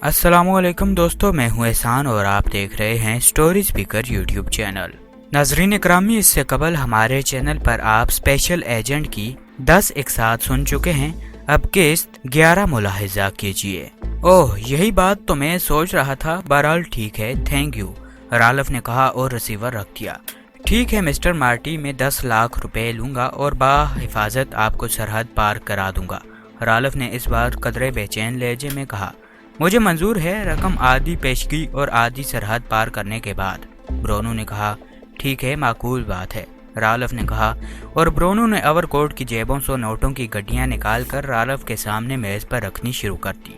अस्सलामुअलैकुम दोस्तों, मैं हूं एहसान और आप देख रहे हैं स्टोरी स्पीकर यूट्यूब चैनल। नाजरीन इकरामी, इससे कबल हमारे चैनल पर आप स्पेशल एजेंट की 10 एक साथ सुन चुके हैं। अब किस्त 11 मुलाहिजा कीजिए। ओह, यही बात तो मैं सोच रहा था। बहरहाल ठीक है, थैंक यू, रालफ ने कहा और रिसीवर रख दिया। ठीक है मिस्टर मार्टी, मैं 10 लाख रुपए लूंगा और बाहिफाजत आपको सरहद पार करा दूंगा। रालफ ने इस बार कदरे बेचैन लहजे में कहा। मुझे मंजूर है, रकम आधी पेशगी और आधी सरहद पार करने के बाद। ब्रोनो ने कहा, ठीक है, माकूल बात है, रालफ ने कहा। और ब्रोनो ने ओवरकोट की जेबों से नोटों की गड्डियां निकालकर रालफ के सामने मेज पर रखनी शुरू कर दी।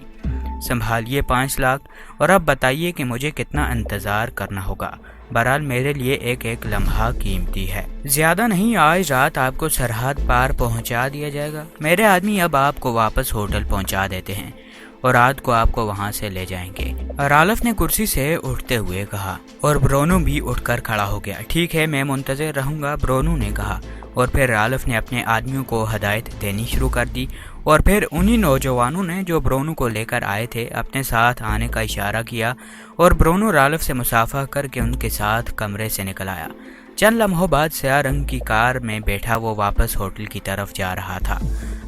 संभालिए 5 लाख, और अब बताइए कि मुझे कितना इंतजार करना होगा। बहरहाल मेरे लिए एक एक लम्हा कीमती है। ज्यादा नहीं, आज रात आपको सरहद पार पहुंचा दिया जाएगा। मेरे आदमी अब आपको वापस होटल पहुंचा देते हैं और रात को आपको वहां से ले जाएंगे, रालफ ने कुर्सी से उठते हुए कहा। और ब्रोनो भी उठकर खड़ा हो गया। ठीक है, मैं मुंतजर रहूंगा, ब्रोनो ने कहा। और फिर रालफ ने अपने आदमियों को हदायत देनी शुरू कर दी। और फिर उन्हीं नौजवानों ने जो ब्रोनो को लेकर आए थे अपने साथ आने का इशारा किया और ब्रोनो रालफ से मुसाफा करके उनके साथ कमरे से निकल आया। चंद लम्हों बाद स्याह रंग की कार में बैठा वो वापस होटल की तरफ जा रहा था।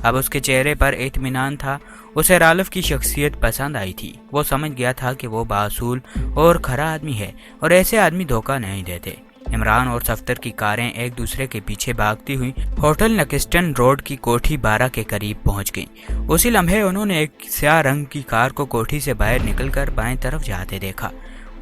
अब उसके चेहरे पर इत्मीनान था। उसे रालफ की शख्सियत पसंद आई थी। वो समझ गया था कि वो बासूल और खरा आदमी है और ऐसे आदमी धोखा नहीं देते। इमरान और सफ्तर की कारें एक दूसरे के पीछे भागती हुई होटल नकिस्टन रोड की कोठी 12 के करीब पहुंच गईं। उसी लम्हे उन्होंने एक स्याह रंग की कार को कोठी से बाहर निकलकर बाएं तरफ जाते देखा।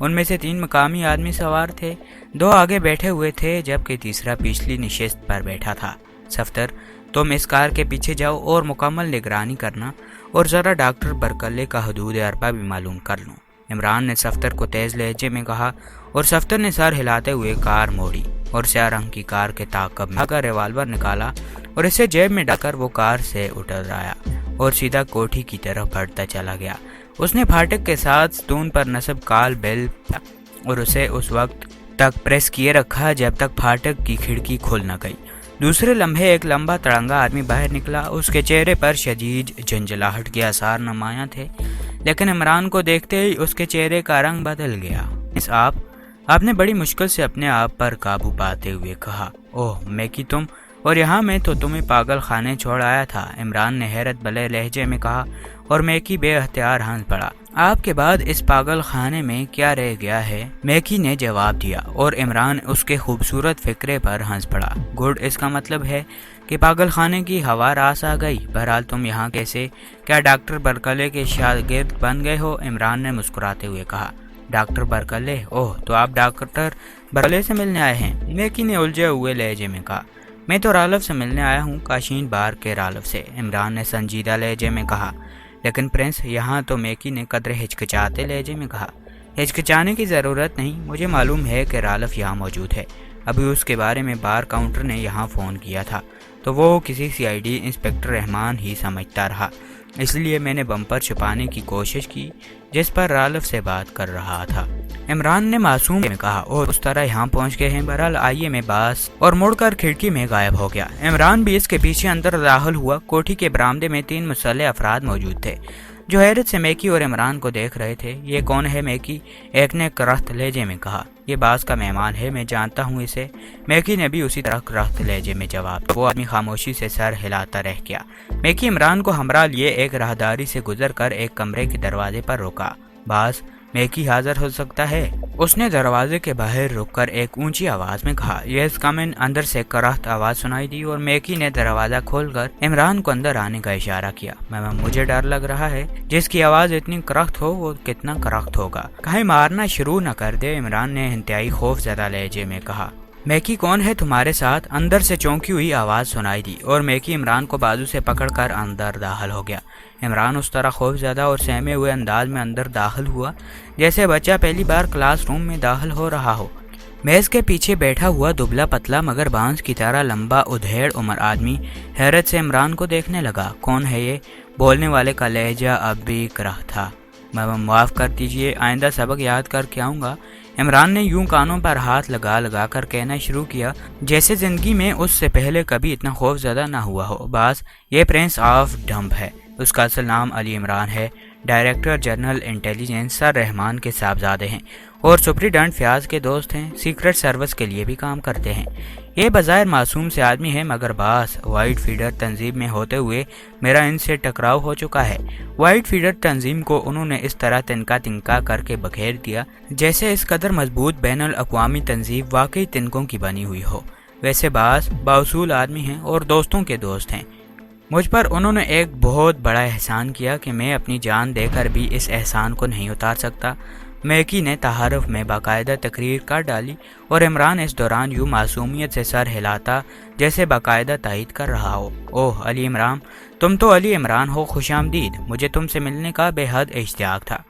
उनमें से 3 मकामी आदमी सवार थे। 2 आगे बैठे हुए थे जबकि तीसरा पिछली निशिस्त पर बैठा था। सफ्तर, तुम इस कार के पीछे जाओ और मुकम्मल निगरानी करना और जरा डॉक्टर बरकल्ले का हदूद अरबा भी मालूम कर लो, इमरान ने सफ्तर को तेज लहजे में कहा। और सफ्तर ने सर हिलाते हुए कार मोड़ी और स्याह रंग की कार के ताक़ब में आकर रिवाल्वर निकाला और इसे जेब में डालकर वो कार से उतर आया और सीधा कोठी की तरफ बढ़ता चला गया। उसने फाटक के साथ स्टून पर नस्ब काल बेल और उसे उस वक्त तक प्रेस किए रखा जब तक फाटक की खिड़की खुल न गई। दूसरे लम्हे एक लंबा तड़ंगा आदमी बाहर निकला। उसके चेहरे पर शदीद झंझलाहट के आसार नुमायां थे, लेकिन इमरान को देखते ही उसके चेहरे का रंग बदल गया। आपने बड़ी मुश्किल से अपने आप पर काबू पाते हुए कहा, ओह मैकी तुम, और यहाँ मैं तो तुम्हें पागल खाने छोड़ आया था, इमरान ने हैरत भरे लहजे में कहा। और मैकी बेअख्तियार हंस पड़ा। आपके बाद इस पागल खाने में क्या रह गया है, मैकी ने जवाब दिया। और इमरान उसके खूबसूरत फिक्रे पर हंस पड़ा। गुड, इसका मतलब है कि पागल खाने की हवा रास आ गई। बहरहाल तुम यहाँ कैसे? क्या डॉक्टर बरकले के शागिर्द बन गए हो? इमरान ने मुस्कुराते हुए कहा। Doctor Berkeley? ओह, तो आप डॉक्टर बरकले से मिलने आए हैं, मैकी ने उलझे हुए लहजे में कहा। मैं तो रालफ से मिलने आया हूँ, काशीन बार के रालफ से, इमरान ने संजीदा लहजे में कहा। लेकिन प्रिंस, यहाँ तो मैकी ने कदरे हिचकिचाते लहजे में कहा। हिचकिचाने की ज़रूरत नहीं, मुझे मालूम है कि रालफ यहाँ मौजूद है। अभी उसके बारे में बार काउंटर ने यहाँ फ़ोन किया था तो वो किसी CID इंस्पेक्टर रहमान ही समझता रहा, इसलिए मैंने बम्पर छुपाने की कोशिश की जिस पर रालफ से बात कर रहा था, इमरान ने मासूम में कहा। और उस तरह यहाँ पहुँच गए हैं। बहरहाल आइए मैं बास, और मुड़कर खिड़की में गायब हो गया। इमरान भी इसके पीछे अंदर दाखिल हुआ। कोठी के बरामदे में 3 मुसल्लह अफराद मौजूद थे जो हैरत से मैकी और इमरान को देख रहे थे। ये कौन है मैकी? एक ने करख्त लहजे में कहा। ये बास का मेहमान है, मैं जानता हूँ इसे, मैकी ने भी उसी तरह करख्त लहजे में जवाब। वो आदमी खामोशी से सर हिलाता रह गया। मैकी इमरान को हमरा लिए एक राहदारी से गुजर कर एक कमरे के दरवाजे पर रुका। बास, मैकी हाजिर हो सकता है, उसने दरवाजे के बाहर रुककर एक ऊंची आवाज में कहा। यस कम इन, अंदर से करख्त आवाज सुनाई दी और मैकी ने दरवाजा खोलकर इमरान को अंदर आने का इशारा किया। मुझे डर लग रहा है, जिसकी आवाज इतनी करख्त हो वो कितना करख्त होगा, कहीं मारना शुरू न कर दे, इमरान ने इंतहाई खौफ ज़दा लहजे में कहा। मैकी कौन है तुम्हारे साथ? अंदर से चौंकी हुई आवाज़ सुनाई दी और मैकी इमरान को बाजू से पकड़कर अंदर दाखिल हो गया। इमरान उस तरह खौफज़दा और सहमे हुए अंदाज में अंदर दाखिल हुआ जैसे बच्चा पहली बार क्लासरूम में दाखिल हो रहा हो। मेज़ के पीछे बैठा हुआ दुबला पतला मगर बांस की तरह लंबा उधेड़ उम्र आदमी हैरत से इमरान को देखने लगा। कौन है ये? बोलने वाले का लहजा अब भी करह था। माफ़ कर दीजिए, आइंदा सबक याद करके आऊँगा, इमरान ने यूं कानों पर हाथ लगा लगा कर कहना शुरू किया जैसे जिंदगी में उससे पहले कभी इतना खौफ ज़दा ना हुआ हो। बास, ये प्रिंस ऑफ डंप है, उसका असल नाम अली इमरान है। Director general intelligence sir Rahman के साहबजादे हैं और सुप्रीडेंट फयाज के दोस्त हैं। सीक्रेट सर्विस के लिए भी काम करते हैं। ये बज़ाहिर मासूम से आदमी है, मगर बास वाइट फीडर तंजीम में होते हुए मेरा इनसे टकराव हो चुका है। वाइट फीडर तंजीम को उन्होंने इस तरह तिनका तिनका करके बखेर दिया जैसे इस कदर मजबूत बैनुल अक़वामी तंजीम वाकई तिनकों की बनी हुई हो। वैसे बास बाउसूल आदमी हैं और दोस्तों के दोस्त हैं। मुझ पर उन्होंने एक बहुत बड़ा एहसान किया कि मैं अपनी जान देकर भी इस एहसान को नहीं उतार सकता। मैकी ने तहारुफ में बाकायदा तकरीर कर डाली और इमरान इस दौरान यूँ मासूमियत से सर हिलाता जैसे बाकायदा तायद कर रहा हो। ओह अली इमरान, तुम तो अली इमरान हो, खुशामदीद। मुझे तुमसे मिलने का बेहद इश्तियाक था।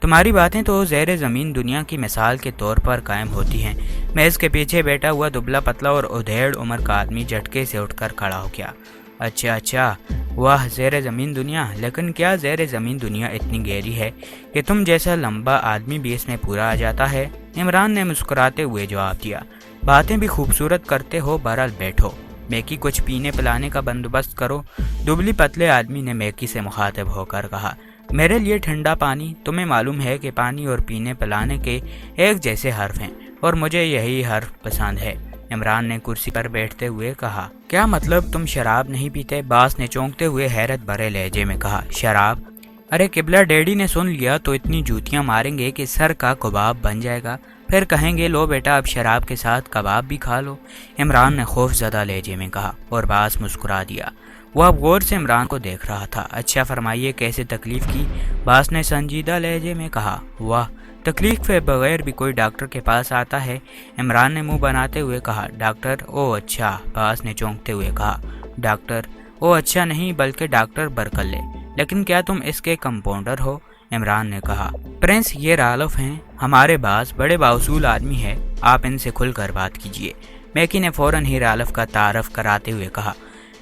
तुम्हारी बातें तो ज़ेर ज़मीन दुनिया की मिसाल के तौर पर कायम होती हैं। मैं इसके पीछे बैठा हुआ दुबला पतला और उधेड़ उम्र का आदमी झटके से उठकर खड़ा हो गया। अच्छा, वाह ज़ेर ज़मीन दुनिया, लेकिन क्या ज़ेर ज़मीन दुनिया इतनी गहरी है कि तुम जैसा लंबा आदमी भी इसमें पूरा आ जाता है? इमरान ने मुस्कुराते हुए जवाब दिया। बातें भी खूबसूरत करते हो, बहरहाल बैठो। मैकी कुछ पीने पिलाने का बंदोबस्त करो। दुबली पतले आदमी ने मैकी से मुखातिब होकर कहा। मेरे लिए ठंडा पानी। तुम्हें मालूम है कि पानी और पीने पिलाने के एक जैसे हर्फ हैं और मुझे यही हर्फ पसंद है। इमरान ने कुर्सी पर बैठते हुए कहा। क्या मतलब तुम शराब नहीं पीते? बास ने चौंकते हुए हैरत भरे लहजे में कहा। शराब? अरे किबला, डैडी ने सुन लिया तो इतनी जूतियां मारेंगे कि सर का कबाब बन जाएगा। फिर कहेंगे लो बेटा अब शराब के साथ कबाब भी खा लो। इमरान ने खौफजदा लहजे में कहा और बास मुस्कुरा दिया। वह अब गौर से इमरान को देख रहा था। अच्छा फरमाइए, कैसे तकलीफ की? बास ने संजीदा लहजे में कहा। वाह, तकलीफ के बगैर भी कोई डॉक्टर के पास आता है? इमरान ने मुंह बनाते हुए कहा। डॉक्टर? ओह अच्छा। बास ने चौंकते हुए कहा। डॉक्टर? ओह अच्छा नहीं, बल्कि डॉक्टर बरकल्ले। लेकिन क्या तुम इसके कंपाउंडर हो? इमरान ने कहा। प्रिंस, ये रालफ हैं, हमारे बास बड़े बाउसूल आदमी है, आप इनसे खुलकर बात कीजिए। मैकी ने फौरन ही रालफ का तारफ कराते हुए कहा।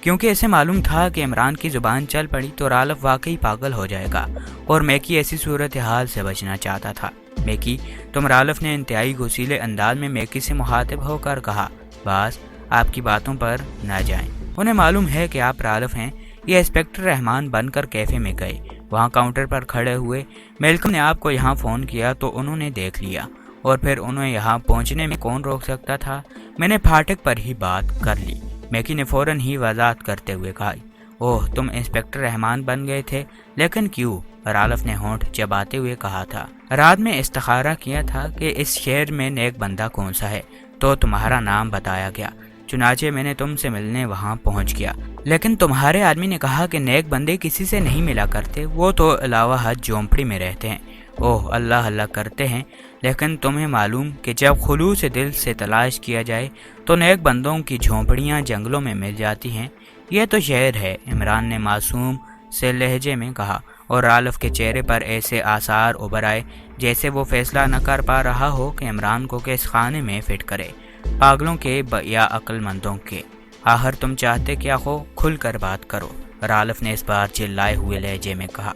क्योंकि इसे मालूम था कि इमरान की जुबान चल पड़ी तो रालफ वाकई पागल हो जाएगा और मैकी ऐसी सूरत हाल से बचना चाहता था। मैकी, तुम? रालफ ने इंतहाई घुसीले अंदाज में मैकी से मुखातिब होकर कहा। बास, आपकी बातों पर न जाएं। उन्हें मालूम है कि आप रालफ हैं। ये इंस्पेक्टर रहमान बनकर कैफे में गए। वहाँ काउंटर पर खड़े हुए मेलकम ने आपको यहाँ फ़ोन किया तो उन्होंने देख लिया और फिर उन्हें यहाँ पहुँचने में कौन रोक सकता था? मैंने फाटक पर ही बात कर ली। मैकी ने फौरन ही वजाहत करते हुए कहा। ओह, तुम इंस्पेक्टर रहमान बन गए थे, लेकिन क्यों? रालफ ने होंठ चबाते हुए कहा था। रात में इस्तिखारा किया था कि इस शहर में नेक बंदा कौन सा है, तो तुम्हारा नाम बताया गया। चुनाचे मैंने तुमसे मिलने वहाँ पहुँच गया, लेकिन तुम्हारे आदमी ने कहा कि नेक बंदे किसी से नहीं मिला करते, वो तो अलावा हज झोंपड़ी में रहते हैं। ओह, अल्लाह अल्लाह करते हैं। लेकिन तुम्हें मालूम कि जब खुलूस से दिल से तलाश किया जाए तो नेक बंदों की झोंपड़ियाँ जंगलों में मिल जाती हैं। यह तो शहर है, इमरान ने मासूम से लहजे में कहा और रालफ के चेहरे पर ऐसे आसार उभर आए जैसे वो फैसला न कर पा रहा हो कि इमरान को किस खाने में फिट करे, पागलों के या अक्लमंदों के। आखिर तुम चाहते क्या हो? खुल कर बात करो, रालफ ने इस बार चिल्लाए हुए लहजे में कहा।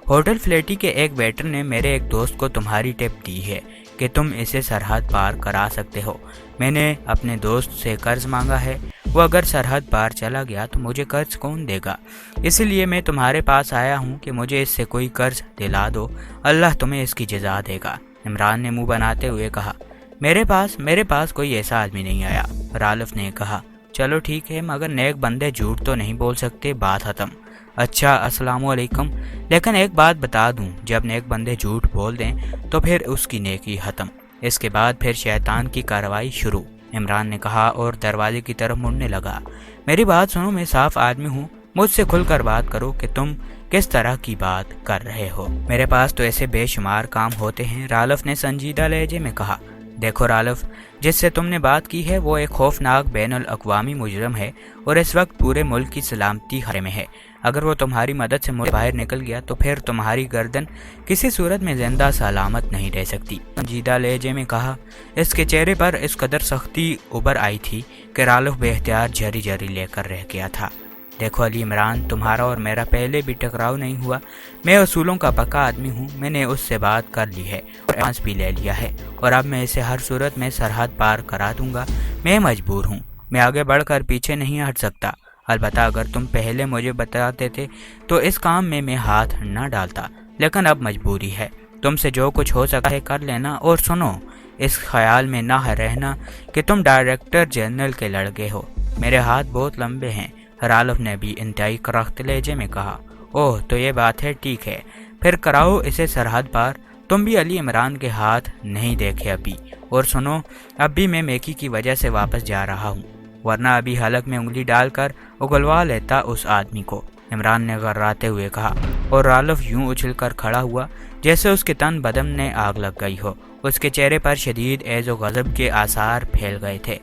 होटल फ्लेटी के एक वेटर ने मेरे एक दोस्त को तुम्हारी टिप दी है कि तुम इसे सरहद पार करा सकते हो। मैंने अपने दोस्त से कर्ज मांगा है, वो अगर सरहद पार चला गया तो मुझे कर्ज कौन देगा? इसलिए मैं तुम्हारे पास आया हूँ कि मुझे इससे कोई कर्ज दिला दो, अल्लाह तुम्हें इसकी जज़ा देगा। इमरान ने मुंह बनाते हुए कहा। मेरे पास कोई ऐसा आदमी नहीं आया, रालफ ने कहा। चलो ठीक है, मगर नेक बंदे झूठ तो नहीं बोल सकते, बात खत्म। अच्छा, अस्सलाम वालेकुम। लेकिन एक बात बता दूं, जब नेक बंदे झूठ बोल दें तो फिर उसकी नेकी खत्म, इसके बाद फिर शैतान की कार्रवाई शुरू, इमरान ने कहा और दरवाजे की तरफ मुड़ने लगा। मेरी बात सुनो, मैं साफ आदमी हूँ, मुझसे खुलकर बात करो कि तुम किस तरह की बात कर रहे हो। मेरे पास तो ऐसे बेशुमार काम होते हैं, रालफ ने संजीदा लहजे में कहा। देखो रालफ, जिससे तुमने बात की है वो एक खौफनाक बैनुल अक़वामी मुजरम है और इस वक्त पूरे मुल्क की सलामती खतरे में है। अगर वो तुम्हारी मदद से मुल्क बाहर निकल गया तो फिर तुम्हारी गर्दन किसी सूरत में जिंदा सलामत नहीं रह सकती, संजीदा लहजे में कहा। इसके चेहरे पर इस कदर सख्ती उभर आई थी कि रालफ बेख्तियार झरी झरी लेकर रह गया था। देखो अली इमरान, तुम्हारा और मेरा पहले भी टकराव नहीं हुआ। मैं उसूलों का पक्का आदमी हूँ, मैंने उससे बात कर ली है और एडवांस भी ले लिया है और अब मैं इसे हर सूरत में सरहद पार करा दूंगा। मैं मजबूर हूँ, मैं आगे बढ़कर पीछे नहीं हट सकता। अलबत्ता अगर तुम पहले मुझे बताते थे तो इस काम में मैं हाथ न डालता। लेकिन अब मजबूरी है। तुमसे जो कुछ हो सकता है कर लेना, और सुनो, इस ख्याल में ना रहना कि तुम डायरेक्टर जनरल के लड़के हो। मेरे हाथ बहुत लंबे हैं, राल्फ ने भी इंतहाई करख्त लहजे में कहा। ओह, तो ये बात है, ठीक है, फिर कराओ इसे सरहद पार। तुम भी अली इमरान के हाथ नहीं देखे अभी। और सुनो, अब भी मैं मैकी की वजह से वापस जा रहा हूँ, वरना अभी हलक में उंगली डालकर उगलवा लेता उस आदमी को, इमरान ने गर्राते हुए कहा। और राल्फ यूं उछलकर खड़ा हुआ जैसे उसके तन बदन ने आग लग गई हो। उसके चेहरे पर शदीद एज़ो गज़ब के आसार फैल गए थे।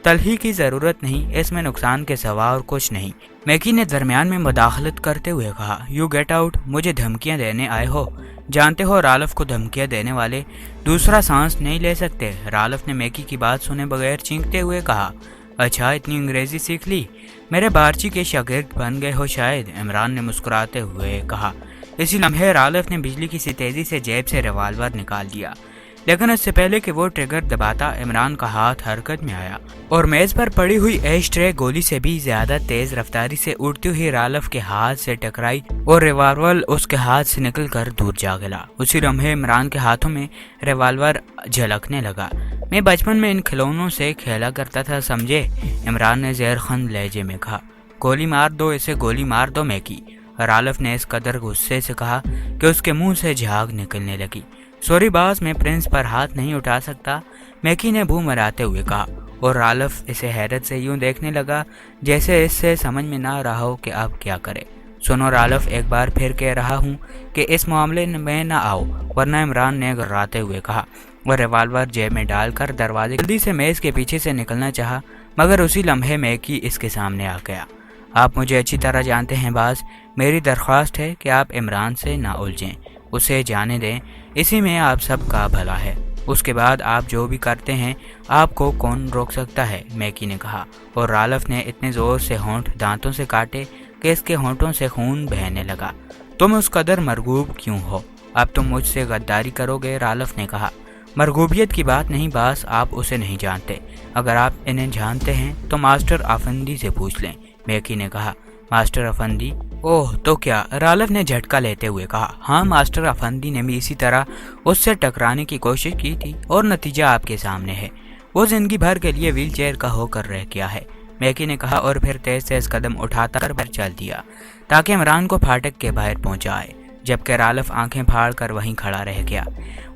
तलही की ज़रूरत नहीं, इसमें नुकसान के सिवा और कुछ नहीं। मैकी ने दरमियान में मुदाखलत करते हुए कहा, यू गेट आउट, मुझे धमकियां देने आए हो? जानते हो राल्फ को धमकियां देने वाले दूसरा सांस नहीं ले सकते। राल्फ ने मैकी की बात सुने बगैर चींकते हुए कहा, अच्छा, इतनी अंग्रेजी सीख ली, मेरे बारची के शागिर्द बन गए हो शायद, इमरान ने मुस्कुराते हुए कहा। इसी लम्हे राल्फ ने बिजली की सी तेजी से जेब से रिवाल्वर निकाल लिया, लेकिन इससे पहले कि वो ट्रिगर दबाता, इमरान का हाथ हरकत में आया और मेज पर पड़ी हुई एश ट्रे गोली से भी ज्यादा तेज रफ्तारी से उड़ती हुई राल्फ के हाथ से टकराई और रिवाल्वर उसके हाथ से निकलकर दूर जा गिरा। उसी लम्हे इमरान के हाथों में रिवाल्वर झलकने लगा। मैं बचपन में इन खिलौनों से खेला करता था, समझे, इमरान ने ज़हरखंद लहजे में कहा। गोली मार दो इसे, गोली मार दो मैकी, राल्फ ने इस कदर गुस्से से कहा कि उसके मुंह से झाग निकलने लगी। सॉरी बॉस, मैं प्रिंस पर हाथ नहीं उठा सकता, मैकी ने भूं मराते हुए कहा। और राल्फ इसे हैरत से यूं देखने लगा जैसे इससे समझ में ना रहा हो कि अब क्या करे। सुनो राल्फ, एक बार फिर कह रहा हूँ कि इस मामले में ना आओ, वरना, इमरान ने घबराते हुए कहा। वह रिवाल्वर जेब में डालकर दरवाजे जल्दी से मेज के पीछे से निकलना चाहा, मगर उसी लम्हे मैकी इसके सामने आ गया। आप मुझे अच्छी तरह जानते हैं बास, मेरी दरख्वास्त है कि आप इमरान से ना उलझें, उसे जाने दें, इसी में आप सबका भला है। उसके बाद आप जो भी करते हैं आपको कौन रोक सकता है, मैकी ने कहा। और राल्फ ने इतने जोर से होंठ दांतों से काटे कि इसके होंठों से खून बहने लगा। तुम उस कदर मरगूब क्यों हो? अब तुम मुझसे गद्दारी करोगे, राल्फ ने कहा। मरगूबियत की बात नहीं बास, आप उसे नहीं जानते। अगर आप इन्हें जानते हैं तो मास्टर अफंदी से पूछ लें, मैकी ने कहा। मास्टर अफंदी? ओह, तो क्या? राल्फ ने झटका लेते हुए कहा। हाँ, मास्टर अफंदी ने भी इसी तरह उससे टकराने की कोशिश की थी और नतीजा आपके सामने है। वो जिंदगी भर के लिए व्हील चेयर का होकर रह गया है, मैकी ने कहा, और फिर तेज तेज कदम उठाता कर बाहर चल दिया ताकि इमरान को फाटक के बाहर पहुंचाए, जबकि राल्फ आंखें फाड़ कर वहीं खड़ा रह गया।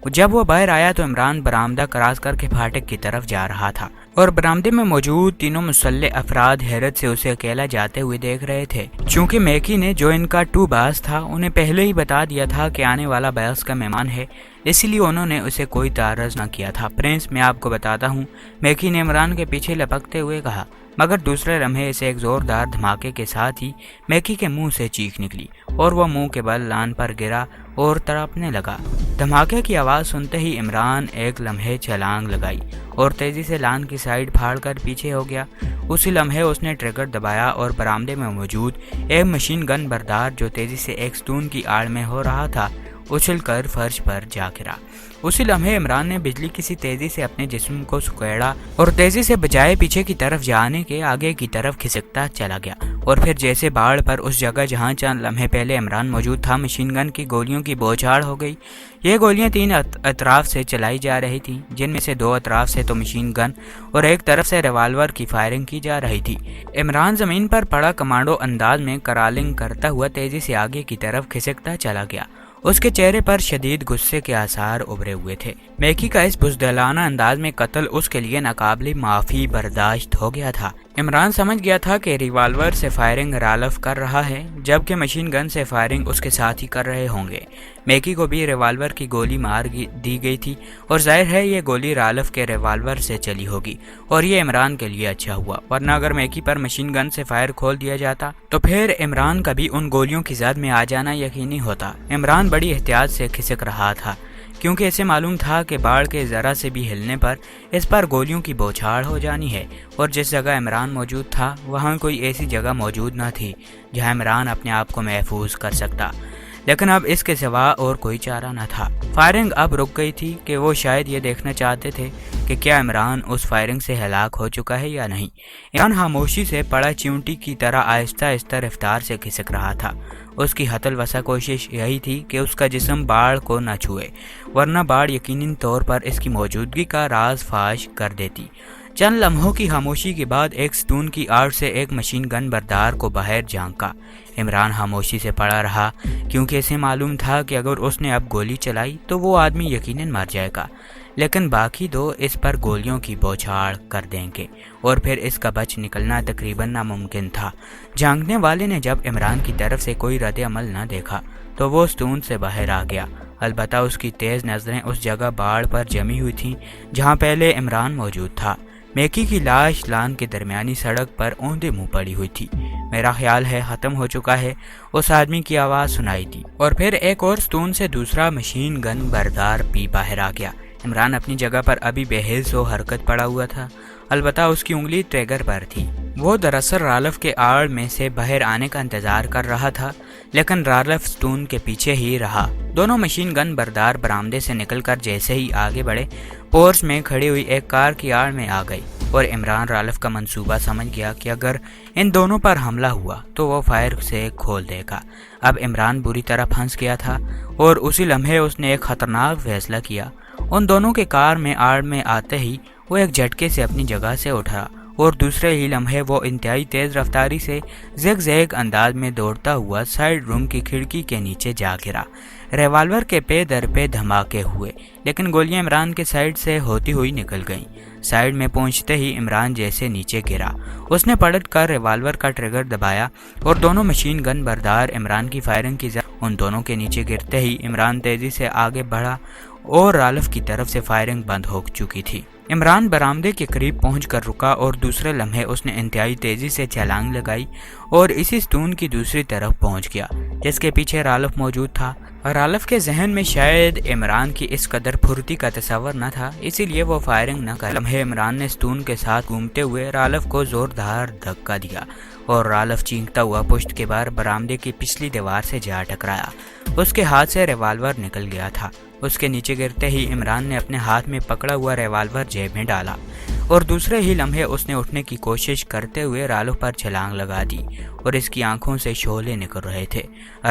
जब वो बाहर आया तो इमरान बरामदा क्रॉस करके फाटक की तरफ जा रहा था और बरामदे में मौजूद तीनों मुसल्ले अफराद हैरत से उसे अकेला जाते हुए देख रहे थे। चूंकि मैकी ने, जो इनका टू बास था, उन्हें पहले ही बता दिया था कि आने वाला बास का मेहमान है, इसलिए उन्होंने उसे कोई तारज न किया था। प्रिंस, मैं आपको बताता हूँ, मैकी ने इमरान के पीछे लपकते हुए कहा, मगर दूसरे लम्हे से एक जोरदार धमाके के साथ ही मैकी के मुंह से चीख निकली और वह मुंह के बल लान पर गिरा और तड़पने लगा। धमाके की आवाज़ सुनते ही इमरान एक लम्हे छलांग लगाई और तेजी से लान की साइड फाड़कर पीछे हो गया। उसी लम्हे उसने ट्रिगर दबाया और बरामदे में मौजूद एक मशीन गन बरदार, जो तेजी से एक स्टून की आड़ में हो रहा था, उछलकर फर्श पर जा गिरा। उसी लम्हे इमरान ने बिजली की सी तेजी से अपने जिस्म को सुकेड़ा और तेजी से बजाय पीछे की तरफ जाने के आगे की तरफ खिसकता चला गया। और फिर जैसे बाढ़ पर उस जगह जहां चंद लम्हे पहले इमरान मौजूद था, मशीन गन की गोलियों की बौछार हो गई। ये गोलियां 3 अतराफ से चलाई जा रही थी, जिनमें से 2 अतराफ से तो मशीन गन और एक तरफ से रिवाल्वर की फायरिंग की जा रही थी। इमरान जमीन पर पड़ा कमांडो अंदाज में करालिंग करता हुआ तेजी से आगे की तरफ खिसकता चला गया। उसके चेहरे पर शदीद गुस्से के आसार उभरे हुए थे। मैकी का इस बुज़दिलाना अंदाज में कत्ल उसके लिए नाकाबिले माफ़ी बर्दाश्त हो गया था। इमरान समझ गया था कि रिवाल्वर से फायरिंग राल्फ कर रहा है, जबकि मशीन गन से फायरिंग उसके साथ ही कर रहे होंगे। मैकी को भी रिवाल्वर की गोली मार दी गई थी और जाहिर है ये गोली राल्फ के रिवाल्वर से चली होगी, और ये इमरान के लिए अच्छा हुआ, वरना अगर मैकी पर मशीन गन से फायर खोल दिया जाता तो फिर इमरान का भी उन गोलियों की जद में आ जाना यकीनी होता। इमरान बड़ी एहतियात से खिसक रहा था, क्योंकि इसे मालूम था कि बाढ़ के ज़रा से भी हिलने पर इस पर गोलियों की बौछार हो जानी है, और जिस जगह इमरान मौजूद था वहाँ कोई ऐसी जगह मौजूद न थी जहाँ इमरान अपने आप को महफूज कर सकता। लेकिन अब इसके सिवा और कोई चारा न था। फायरिंग अब रुक गई थी कि वो शायद ये देखना चाहते थे کہ کیا عمران اس فائرنگ سے ہلاک ہو چکا ہے یا نہیں۔ عمران خاموشی سے پڑا چیونٹی کی طرح آہستہ آہستہ رفتار سے کھسک رہا تھا۔ اس کی حتل وسع کوشش یہی تھی کہ اس کا جسم باڑ کو نہ چھوئے، ورنہ باڑ یقینی طور پر اس کی موجودگی کا راز فاش کر دیتی۔ چند لمحوں کی خاموشی کے بعد ایک ستون کی آڑ سے ایک مشین گن بردار کو باہر جھانکا۔ عمران خاموشی سے پڑا رہا، کیونکہ اسے معلوم تھا کہ اگر اس نے اب گولی چلائی تو وہ آدمی یقیناً مر جائے گا، لیکن باقی دو اس پر گولیوں کی بوچھاڑ کر دیں گے اور پھر اس کا بچ نکلنا تقریباً ناممکن تھا۔ جھانکنے والے نے جب عمران کی طرف سے کوئی رد عمل نہ دیکھا تو وہ ستون سے باہر آ گیا، البتہ اس کی تیز نظریں اس جگہ باڑ پر جمی ہوئی تھیں جہاں پہلے عمران موجود تھا۔ میکی کی لاش لان کے درمیانی سڑک پر اوندے منہ پڑی ہوئی تھی۔ میرا خیال ہے ختم ہو چکا ہے، اس آدمی کی آواز سنائی دی، اور پھر ایک اور ستون سے دوسرا مشین گن بردار بھی باہر آ گیا۔ عمران اپنی جگہ پر ابھی بے حس و حرکت پڑا ہوا تھا، البتہ اس کی انگلی ٹریگر پر تھی۔ وہ دراصل رالف کے آڑ میں سے باہر آنے کا انتظار کر رہا تھا، لیکن رالف ستون کے پیچھے ہی رہا۔ دونوں مشین گن بردار برآمدے سے نکل کر جیسے ہی آگے بڑھے، پورچ میں کھڑی ہوئی ایک کار کی آڑ میں آ گئی، اور عمران رالف کا منصوبہ سمجھ گیا کہ اگر ان دونوں پر حملہ ہوا تو وہ فائر سے کھول دے گا۔ اب عمران بری طرح پھنس گیا تھا، اور اسی لمحے اس نے ایک خطرناک فیصلہ کیا۔ ان دونوں کے کار میں آڑ میں آتے ہی وہ ایک جھٹکے سے اپنی جگہ سے اٹھا، اور دوسرے ہی لمحے وہ انتہائی تیز رفتاری سے زیگ زیگ انداز میں دوڑتا ہوا سائیڈ روم کی کھڑکی کے نیچے جا گرا۔ ریوالور کے پے در پے دھماکے ہوئے، لیکن گولیاں عمران کے سائیڈ سے ہوتی ہوئی نکل گئیں۔ سائیڈ میں پہنچتے ہی عمران جیسے نیچے گرا۔ اس نے پلٹ کر ریوالور کا ٹریگر دبایا، اور دونوں مشین گن بردار عمران کی فائرنگ کی ان دونوں کے نیچے گرتے ہی عمران تیزی سے آگے بڑھا، اور رالف کی طرف سے فائرنگ بند ہو چکی تھی۔ عمران برآمدے کے قریب پہنچ کر رکا، اور دوسرے لمحے اس نے انتہائی تیزی سے چھلانگ لگائی اور اسی ستون کی دوسری طرف پہنچ گیا جس کے پیچھے رالف موجود تھا۔ رالف کے ذہن میں شاید عمران کی اس قدر پھرتی کا تصور نہ تھا، اسی لیے وہ فائرنگ نہ کر۔ لمحے عمران نے ستون کے ساتھ گھومتے ہوئے رالف کو زوردار دھکا دیا، اور رالف چینکتا ہوا پشت کے بار برآمدے کی پچھلی دیوار سے جا ٹکرایا۔ اس کے ہاتھ سے ریوالور نکل گیا تھا۔ اس کے نیچے گرتے ہی عمران نے اپنے ہاتھ میں پکڑا ہوا ریوالور جیب میں ڈالا، اور دوسرے ہی لمحے اس نے اٹھنے کی کوشش کرتے ہوئے رالف پر چھلانگ لگا دی، اور اس کی آنکھوں سے شعلے نکل رہے تھے۔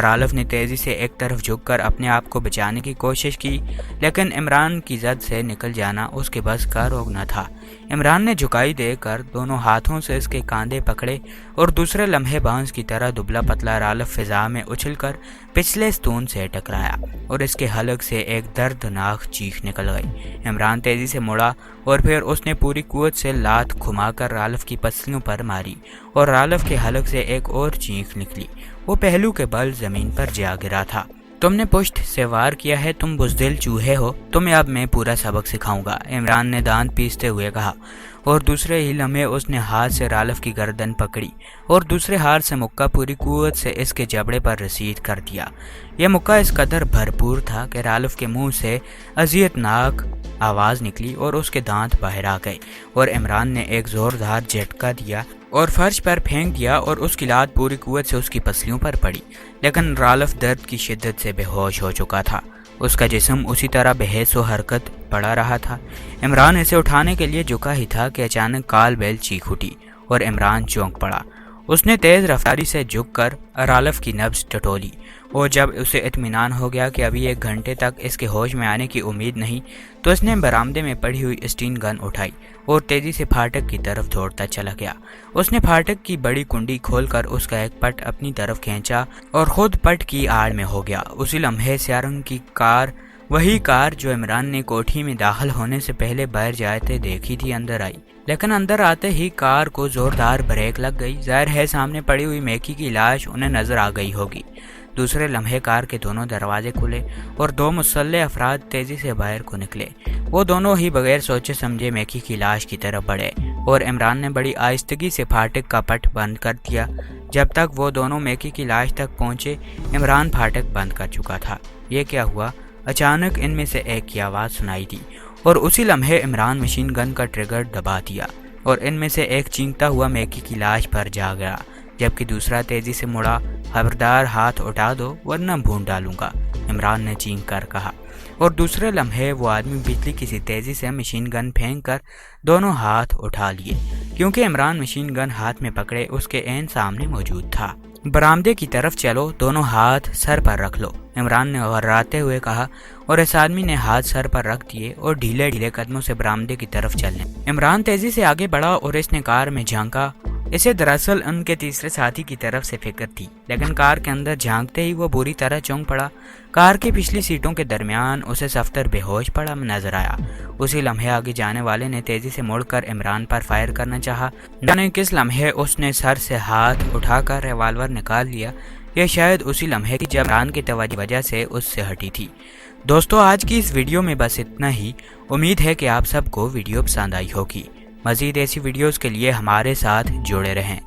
رالف نے تیزی سے ایک طرف جھک کر اپنے آپ کو بچانے کی کوشش کی، لیکن عمران کی زد سے نکل جانا اس کے بس کا روگ نہ تھا۔ عمران نے جھکائی دے کر دونوں ہاتھوں سے اس کے کاندھے پکڑے، اور دوسرے لمحے بانس کی طرح دبلا پتلا رالف فضا میں اچھل کر پچھلے ستون سے ٹکرایا، اور اس کے حلق سے ایک دردناک چیخ نکل گئی۔ عمران تیزی سے مڑا، اور پھر اس نے پوری قوت سے لات گھما کر رالف کی پسلیوں پر ماری، اور رالف کے حلق سے ایک اور چیخ نکلی۔ وہ پہلو کے بل زمین پر جا گرا تھا۔ تم نے پشت سے وار کیا ہے، تم بزدل چوہے ہو، تمہیں اب میں پورا سبق سکھاؤں گا، عمران نے دانت پیستے ہوئے کہا، اور دوسرے ہی لمحے اس نے ہاتھ سے رالف کی گردن پکڑی، اور دوسرے ہاتھ سے مکہ پوری قوت سے اس کے جبڑے پر رسید کر دیا۔ یہ مکہ اس قدر بھرپور تھا کہ رالف کے منہ سے اذیتناک آواز نکلی اور اس کے دانت باہر آ گئے، اور عمران نے ایک زوردار جھٹکا دیا اور فرش پر پھینک دیا، اور اس کی لات پوری قوت سے اس کی پسلیوں پر پڑی، لیکن رالف درد کی شدت سے بے ہوش ہو چکا تھا۔ اس کا جسم اسی طرح بے حس و حرکت پڑا رہا تھا۔ عمران اسے اٹھانے کے لیے جھکا ہی تھا کہ اچانک کال بیل چیخ اٹھی، اور عمران چونک پڑا۔ اس نے تیز رفتاری سے جھک کر رالف کی نبض ٹٹولی، اور جب اسے اطمینان ہو گیا کہ ابھی 1 گھنٹے تک اس کے ہوش میں آنے کی امید نہیں، تو اس نے برآمدے میں پڑی ہوئی اسٹین گن اٹھائی اور تیزی سے پھاٹک کی طرف دوڑتا چلا گیا۔ اس نے پھاٹک کی بڑی کنڈی کھول کر اس کا ایک پٹ اپنی طرف کھینچا اور خود پٹ کی آڑ میں ہو گیا۔ اسی لمحے سیاہ رنگ کی کار، وہی کار جو عمران نے کوٹھی میں داخل ہونے سے پہلے باہر جاتے دیکھی تھی، اندر آئی، لیکن اندر آتے ہی کار کو زوردار بریک لگ گئی۔ ظاہر ہے سامنے پڑی ہوئی میکی کی لاش انہیں نظر آ گئی ہوگی۔ دوسرے لمحے کار کے دونوں دروازے کھلے اور 2 مسلح افراد تیزی سے باہر کو نکلے۔ وہ دونوں ہی بغیر سوچے سمجھے میکی کی لاش کی طرف بڑھے، اور عمران نے بڑی آہستگی سے پھاٹک کا پٹ بند کر دیا۔ جب تک وہ دونوں میکی کی لاش تک پہنچے، عمران پھاٹک بند کر چکا تھا۔ یہ کیا ہوا؟ اچانک ان میں سے ایک کی آواز سنائی دی، اور اسی لمحے عمران مشین گن کا ٹریگر دبا دیا، اور ان میں سے ایک چینکتا ہوا میکی کی لاش پر جا گیا، جبکہ دوسرا تیزی سے مڑا، خبردار ہاتھ اٹھا دو ورنہ بھون ڈالوں گا، इमरान ने चीख कर कहा, और दूसरे लम्हे वो आदमी बिजली की तेजी से मशीन गन फेंक कर दोनों हाथ उठा लिए, क्योंकि इमरान मशीन गन हाथ में पकड़े उसके ऐन सामने मौजूद था। बरामदे की तरफ चलो, दोनों हाथ सर पर रख लो, इमरान ने घबराते हुए कहा, और इस आदमी ने हाथ सर पर रख दिए और ढीले ढीले कदमों से बरामदे की तरफ चलने। इमरान तेजी से आगे बढ़ा और इसने कार में झांका। इसे दरअसल उनके तीसरे साथी की तरफ से फिक्र थी, लेकिन कार के अंदर झांकते ही वो बुरी तरह चौंक पड़ा। कार की पिछली सीटों के दरमियान उसे सफ्तर बेहोश पड़ा नजर आया। उसी लम्हे आगे जाने वाले ने तेजी से मुड़कर इमरान पर फायर करना चाहा। जाने किस लम्हे उसने सर से हाथ उठाकर रिवाल्वर निकाल लिया। यह शायद उसी लम्हे की जब इमरान की तवज्जो वजह से उससे हटी थी। दोस्तों, आज की इस वीडियो में बस इतना ही। उम्मीद है कि आप सबको वीडियो पसंद आई होगी। मज़ीद ऐसी वीडियोस के लिए हमारे साथ जुड़े रहें।